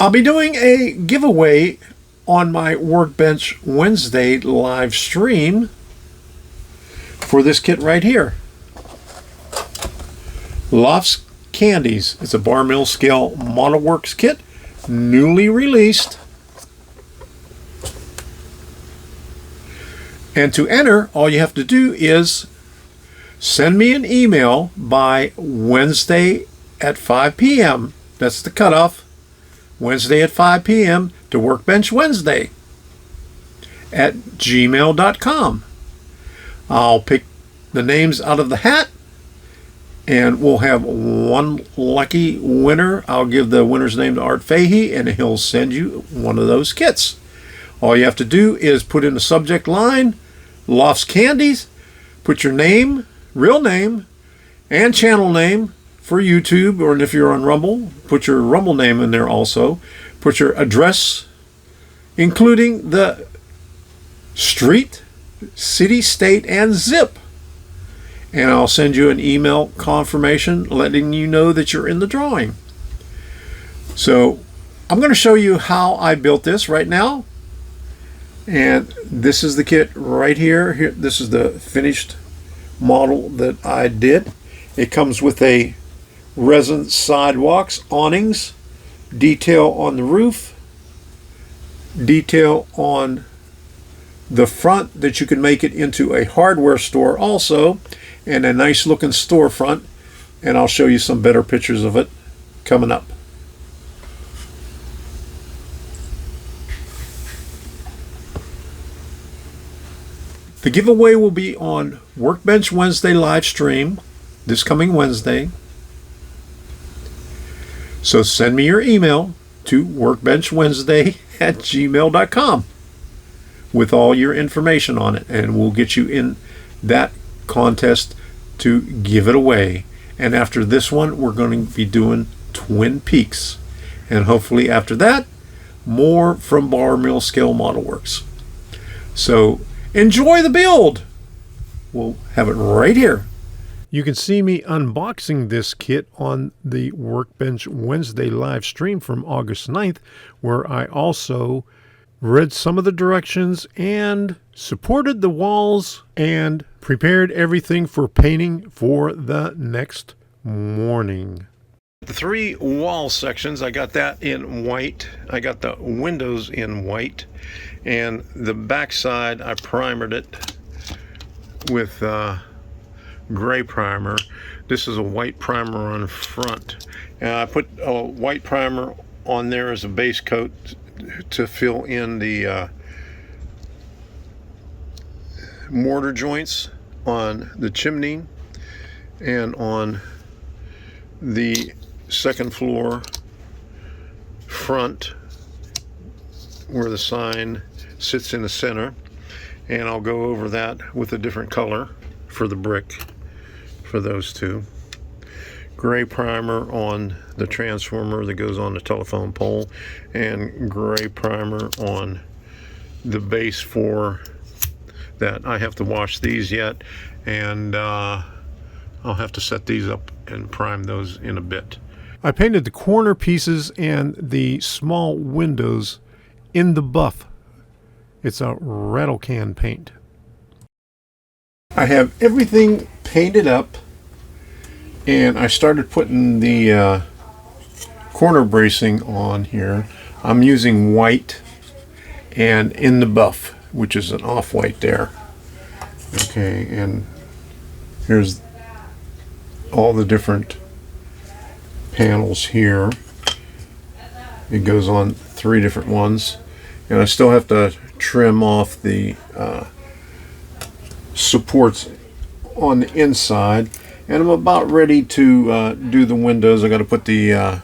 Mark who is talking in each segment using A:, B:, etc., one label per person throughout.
A: I'll be doing a giveaway on my Workbench Wednesday live stream for this kit right here. Loft's Candies. It's a bar mill scale model works kit, newly released. And to enter, all you have to do is send me an email by Wednesday at 5 p.m. That's the cutoff. Wednesday at 5 p.m. to workbenchwednesday at gmail.com. I'll pick the names out of the hat, and we'll have one lucky winner. I'll give the winner's name to Art Fahey, and he'll send you one of those kits. All you have to do is put in the subject line, Loft's Candies, put your name, real name, and channel name for YouTube, or if you're on Rumble, put your Rumble name in there also. Put your address, including the street, city, state, and zip. And I'll send you an email confirmation letting you know that you're in the drawing. So I'm going to show you how I built this right now. And this is the kit right here. This is the finished model that I did. It comes with a resin sidewalks, awnings, detail on the roof, detail on the front that you can make it into a hardware store also, and a nice looking storefront. And I'll show you some better pictures of it coming up. The giveaway will be on Workbench Wednesday live stream this coming Wednesday. So send me your email to workbenchwednesday at gmail.com with all your information on it, and we'll get you in that contest to give it away. And after this one, we're going to be doing Twin Peaks, and hopefully after that, more from Bar Mill Scale Model Works. So enjoy the build. We'll have it right here. You can see me unboxing this kit on the Workbench Wednesday live stream from August 9th, where I also read some of the directions and supported the walls and prepared everything for painting for the next morning. The three wall sections, I got that in white. I got the windows in white, and the back side I primered it with gray primer. This is a white primer on the front, and I put a white primer on there as a base coat to fill in the mortar joints on the chimney and on the second floor front where the sign sits in the center. And I'll go over that with a different color for the brick for those two. Gray primer on the transformer that goes on the telephone pole, and gray primer on the base for that. I have to wash these yet, and I'll have to set these up and prime those in a bit. I painted the corner pieces and the small windows in the buff. It's a rattle can paint. I have everything painted up, and I started putting the corner bracing on here. I'm using white and in the buff, which is an off-white there. Okay, and here's all the different panels here. It goes on 3 different ones, and I still have to trim off the supports on the inside, and I'm about ready to do the windows. I got to put the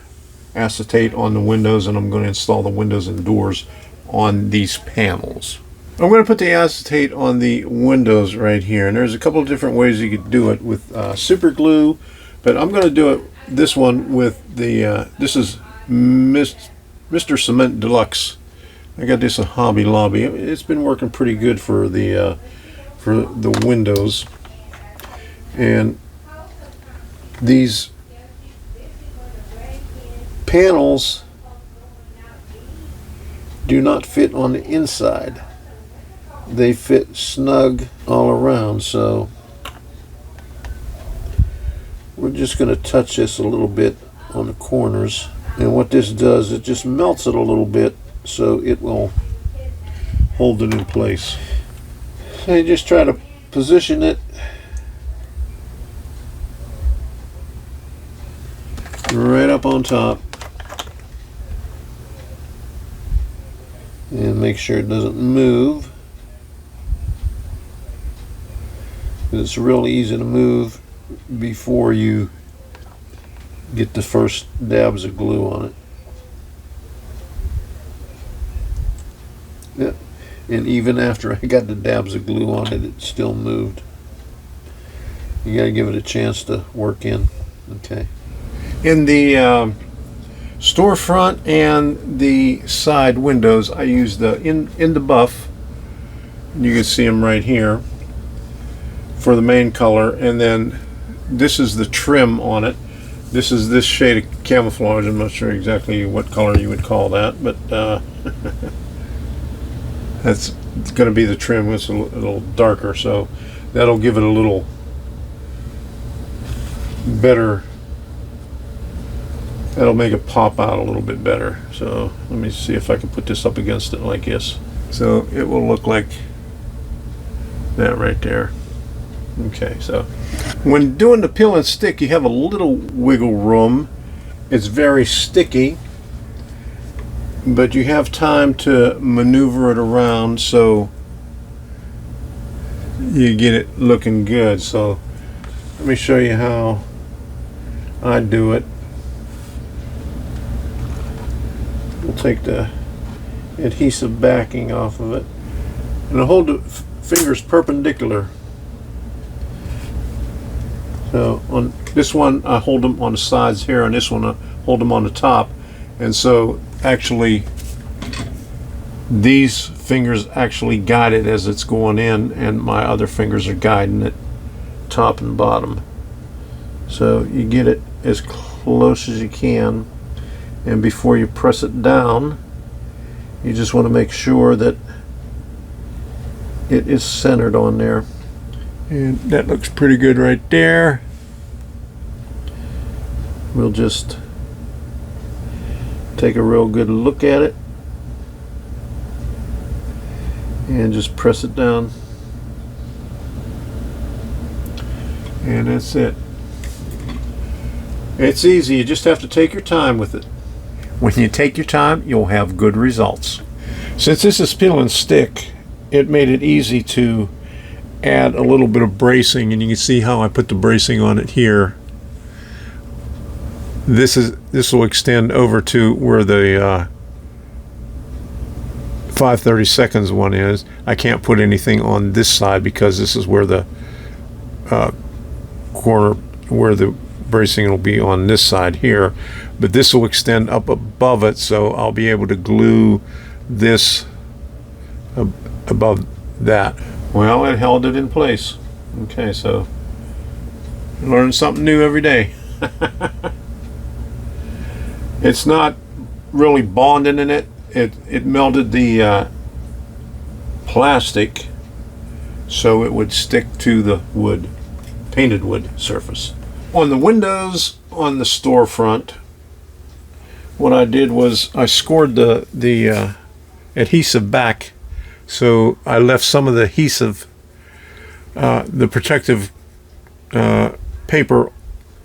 A: acetate on the windows, and I'm going to install the windows and doors on these panels. I'm going to put the acetate on the windows right here, and there's a couple of different ways you could do it with super glue, but I'm going to do it this one with the this is Mr. Cement Deluxe. I got this at Hobby Lobby. It's been working pretty good for the windows. And these panels do not fit on the inside. They fit snug all around, so we're just going to touch this a little bit on the corners. And what this does, it just melts it a little bit so it will hold it in place. So you just try to position it right up on top and make sure it doesn't move. It's really easy to move before you get the first dabs of glue on it. Yep. And even after I got the dabs of glue on it, it still moved. You got to give it a chance to work in. Okay. In the storefront and the side windows, I use the in the buff. You can see them right here for the main color, and then this is the trim on it. This is this shade of camouflage. I'm not sure exactly what color you would call that, but that's going to be the trim. It's a little darker, so that'll give it a little better. That'll make it pop out a little bit better. So let me see if I can put this up against it like this. So it will look like that right there. Okay, so when doing the peel and stick, you have a little wiggle room. It's very sticky, but you have time to maneuver it around so you get it looking good. So let me show you how I do it. We'll take the adhesive backing off of it, and I'll hold the fingers perpendicular. So on this one, I hold them on the sides here. On this one, I hold them on the top. And so actually, these fingers actually guide it as it's going in, and my other fingers are guiding it top and bottom. So you get it as close as you can. And before you press it down, you just want to make sure that it is centered on there. And that looks pretty good right there. We'll just take a real good look at it and just press it down. And that's it. It's easy. You just have to take your time with it. When you take your time, you'll have good results. Since this is peel and stick, it made it easy to add a little bit of bracing, and you can see how I put the bracing on it here. This will extend over to where the 5/32 one is. I can't put anything on this side because this is where the corner where the bracing will be on this side here, but this will extend up above it, so I'll be able to glue this above that. Well, it held it in place. Okay, so learn something new every day. It's not really bonding in it. It melted the plastic so it would stick to the wood, painted wood surface. On the windows on the storefront, what I did was I scored the adhesive back. So I left some of the adhesive, the protective paper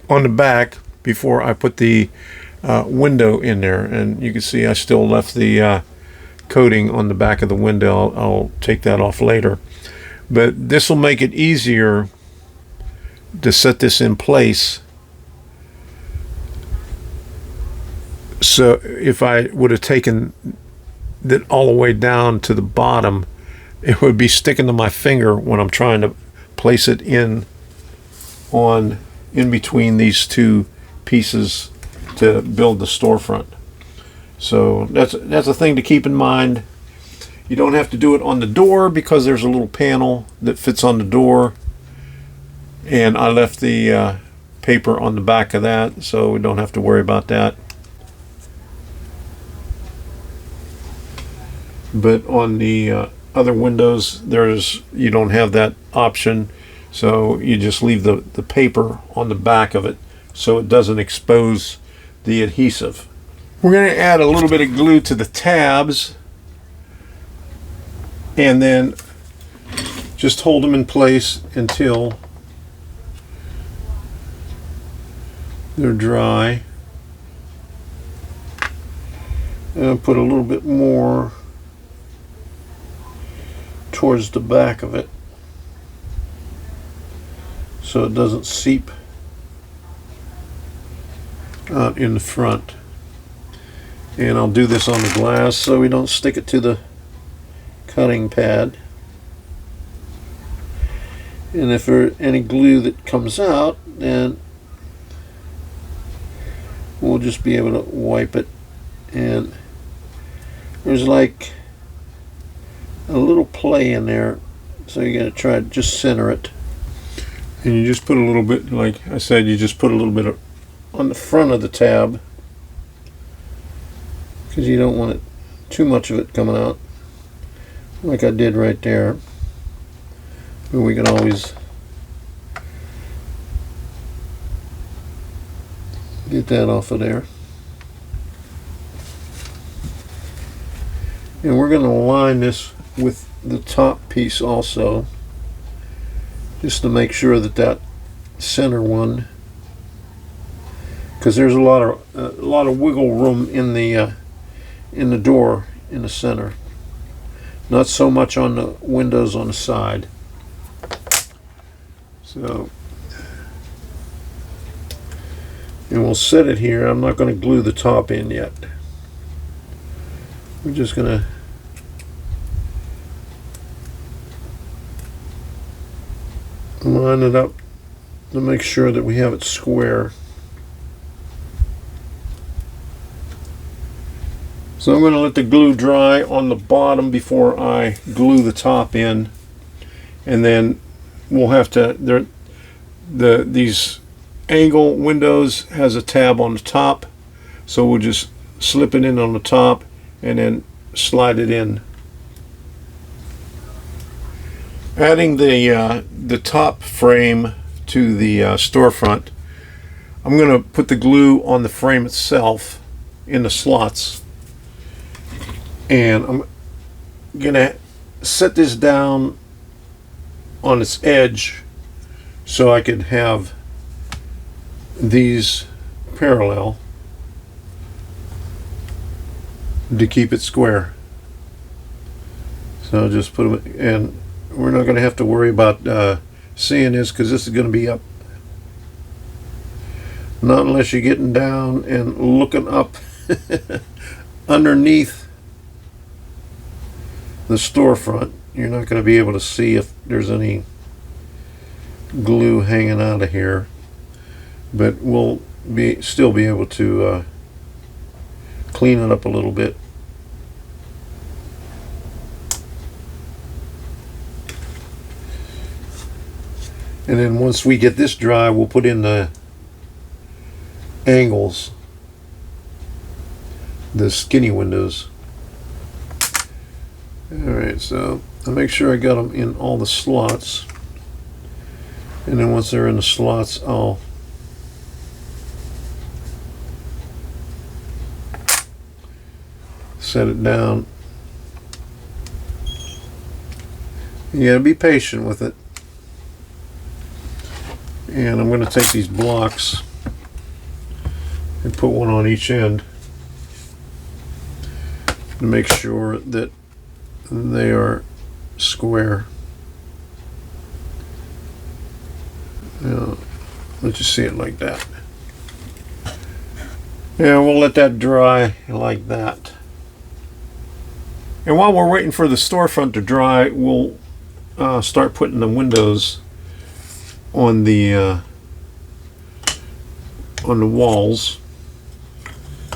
A: on the back before I put the window in there. And you can see I still left the coating on the back of the window. I'll take that off later. But this will make it easier to set this in place. So if I would have taken that all the way down to the bottom, it would be sticking to my finger when I'm trying to place it in between these two pieces to build the storefront. So that's a thing to keep in mind. You don't have to do it on the door because there's a little panel that fits on the door, and I left the paper on the back of that, so we don't have to worry about that. but on the other windows you don't have that option, so you just leave the paper on the back of it so it doesn't expose the adhesive. We're going to add a little bit of glue to the tabs and then just hold them in place until they're dry. And I'll put a little bit more towards the back of it so it doesn't seep out in the front. And I'll do this on the glass so we don't stick it to the cutting pad. And if there's any glue that comes out, then we'll just be able to wipe it. And there's like a little play in there, so you got to try to just center it. And you just put a little bit, like I said, you just put a little bit on the front of the tab, because you don't want too much of it coming out, like I did right there. But we can always get that off of there. And we're going to align this with the top piece also, just to make sure that that center one, because there's a lot of wiggle room in the door in the center, not so much on the windows on the side. So, and we'll set it here. I'm not going to glue the top in yet. We're just going to line it up to make sure that we have it square. So I'm going to let the glue dry on the bottom before I glue the top in, and then we'll have to, these angle windows has a tab on the top, so we'll just slip it in on the top and then slide it in. Adding the top frame to the storefront, I'm going to put the glue on the frame itself in the slots, and I'm going to set this down on its edge so I could have these parallel to keep it square. So I'll just put them, and we're not going to have to worry about seeing this, because this is going to be up. Not unless you're getting down and looking up underneath the storefront. You're not going to be able to see if there's any glue hanging out of here, but we'll still be able to clean it up a little bit. And then once we get this dry, we'll put in the angles, the skinny windows. Alright, so I'll make sure I got them in all the slots, and then once they're in the slots, I'll set it down. You gotta be patient with it. And I'm going to take these blocks and put one on each end to make sure that they are square. Let's just see it like that. And we'll let that dry like that. And while we're waiting for the storefront to dry, we'll start putting the windows on the walls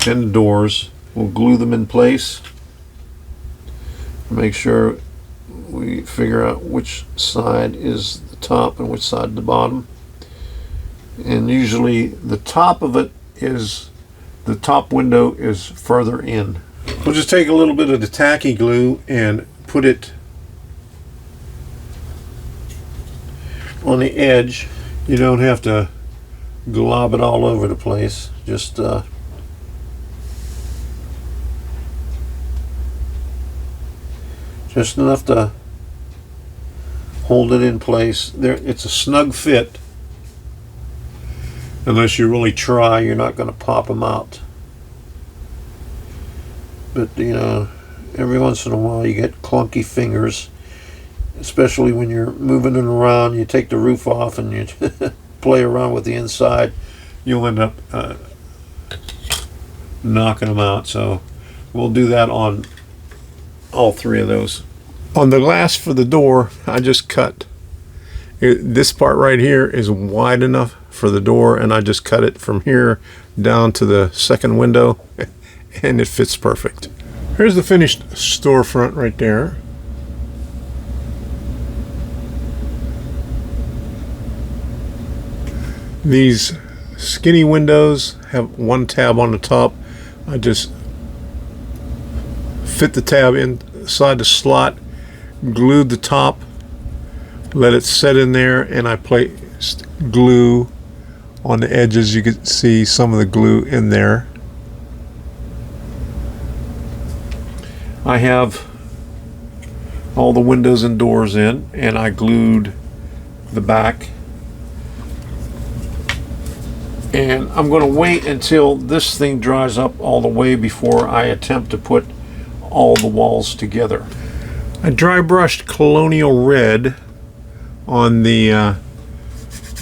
A: and the doors. We'll glue them in place. Make sure we figure out which side is the top and which side the bottom. And usually the top of it is, the top window is further in. We'll just take a little bit of the tacky glue and put it on the edge. You don't have to glob it all over the place. Just enough to hold it in place. There, it's a snug fit. Unless you really try, you're not going to pop them out. But you know, every once in a while you get clunky fingers, especially when you're moving it around. You take the roof off and you play around with the inside, you'll end up knocking them out. So we'll do that on all three of those. On the glass for the door, I just cut this part right here is wide enough for the door, and I just cut it from here down to the second window, and it fits perfect. Here's the finished storefront right there. These skinny windows have one tab on the top. I just fit the tab inside the slot, glued the top, let it set in there, and I placed glue on the edges. You can see some of the glue in there. I have all the windows and doors in, and I glued the back. And I'm going to wait until this thing dries up all the way before I attempt to put all the walls together. I dry brushed Colonial Red on the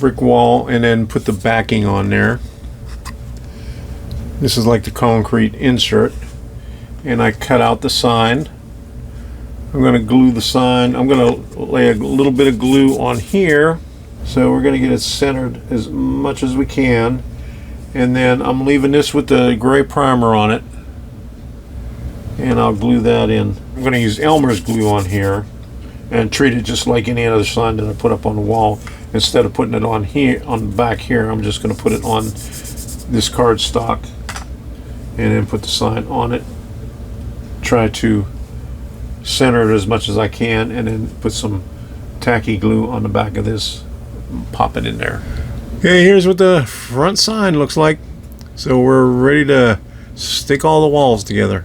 A: brick wall and then put the backing on there. This is like the concrete insert. And I cut out the sign. I'm going to glue the sign. I'm going to lay a little bit of glue on here. So we're going to get it centered as much as we can. And then I'm leaving this with the gray primer on it. And I'll glue that in. I'm going to use Elmer's glue on here and treat it just like any other sign that I put up on the wall. Instead of putting it on here, on the back here, I'm just going to put it on this cardstock and then put the sign on it. Try to center it as much as I can, and then put some tacky glue on the back of this, pop it in there. Okay, here's what the front sign looks like. So we're ready to stick all the walls together.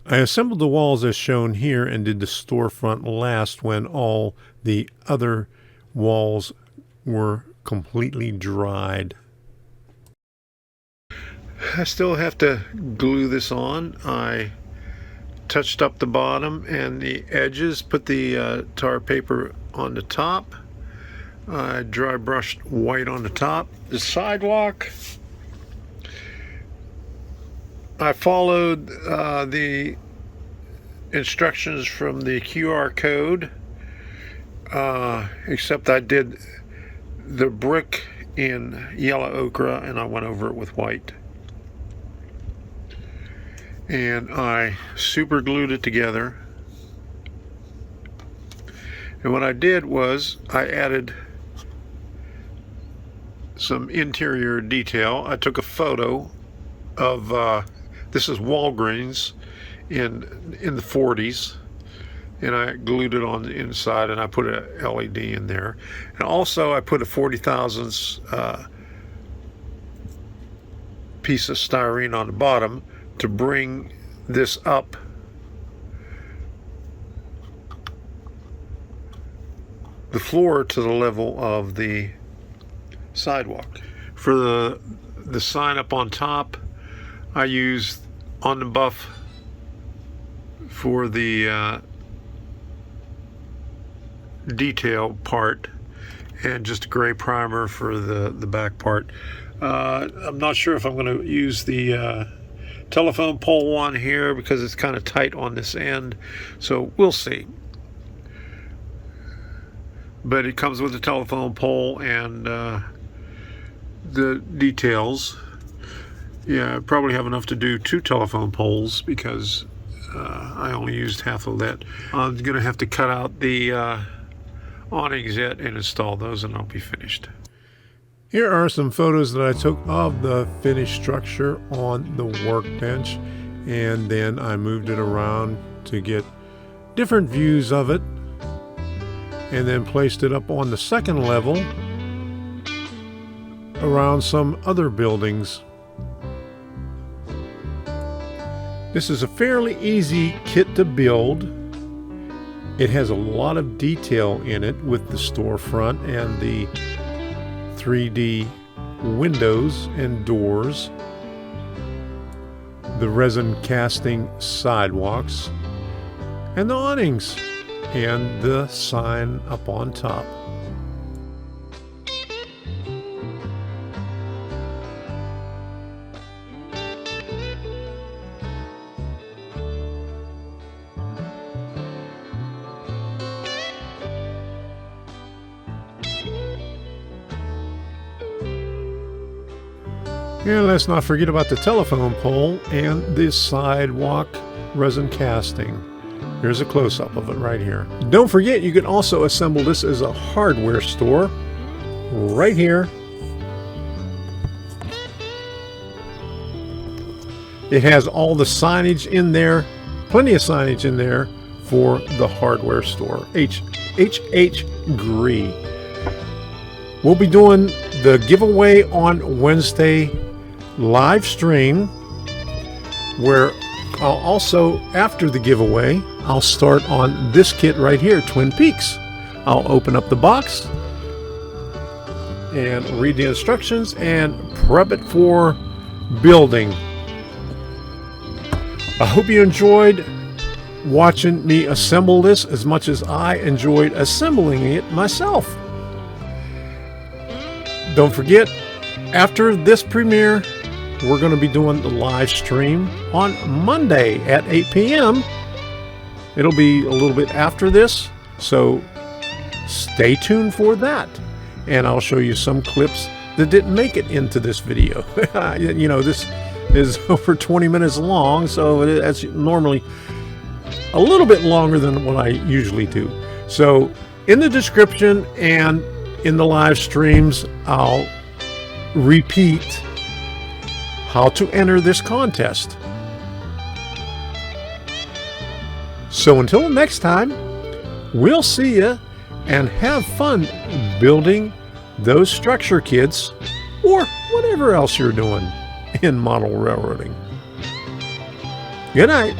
A: I assembled the walls as shown here and did the storefront last when all the other walls were completely dried. I still have to glue this on. I touched up the bottom and the edges, put the tar paper on the top. I dry brushed white on the top. The sidewalk, I followed the instructions from the QR code, except I did the brick in yellow ochre and I went over it with white. And I super glued it together. And what I did was I added some interior detail. I took a photo of this is Walgreens in the 40s, and I glued it on the inside, and I put a LED in there. And also I put a 40 thousandths piece of styrene on the bottom to bring this up the floor to the level of the sidewalk. For the sign up on top, I used on the buff for the detail part, and just a gray primer for the back part. I'm not sure if I'm going to use the telephone pole one here because it's kind of tight on this end, so we'll see. But it comes with the telephone pole and the details. Yeah, I probably have enough to do 2 telephone poles because I only used half of that. I'm gonna have to cut out the awnings yet and install those, and I'll be finished. Here are some photos that I took of the finished structure on the workbench. and then I moved it around to get different views of it, and then placed it up on the second level around some other buildings. This is a fairly easy kit to build. It has a lot of detail in it with the storefront and the 3D windows and doors, the resin casting sidewalks, and the awnings, and the sign up on top. And let's not forget about the telephone pole and this sidewalk resin casting. Here's a close-up of it right here. Don't forget, you can also assemble this as a hardware store right here. It has all the signage in there, plenty of signage in there for the hardware store. H Gree. We'll be doing the giveaway on Wednesday live stream, where I'll also, after the giveaway, I'll start on this kit right here, Twin Peaks. I'll open up the box and read the instructions and prep it for building. I hope you enjoyed watching me assemble this as much as I enjoyed assembling it myself. Don't forget, after this premiere, we're going to be doing the live stream on Monday at 8 p.m. It'll be a little bit after this, so stay tuned for that. And I'll show you some clips that didn't make it into this video. You know, this is over 20 minutes long, so that's normally a little bit longer than what I usually do. So in the description and in the live streams, I'll repeat how to enter this contest. So until next time, we'll see you, and have fun building those structure kits or whatever else you're doing in model railroading. Good night.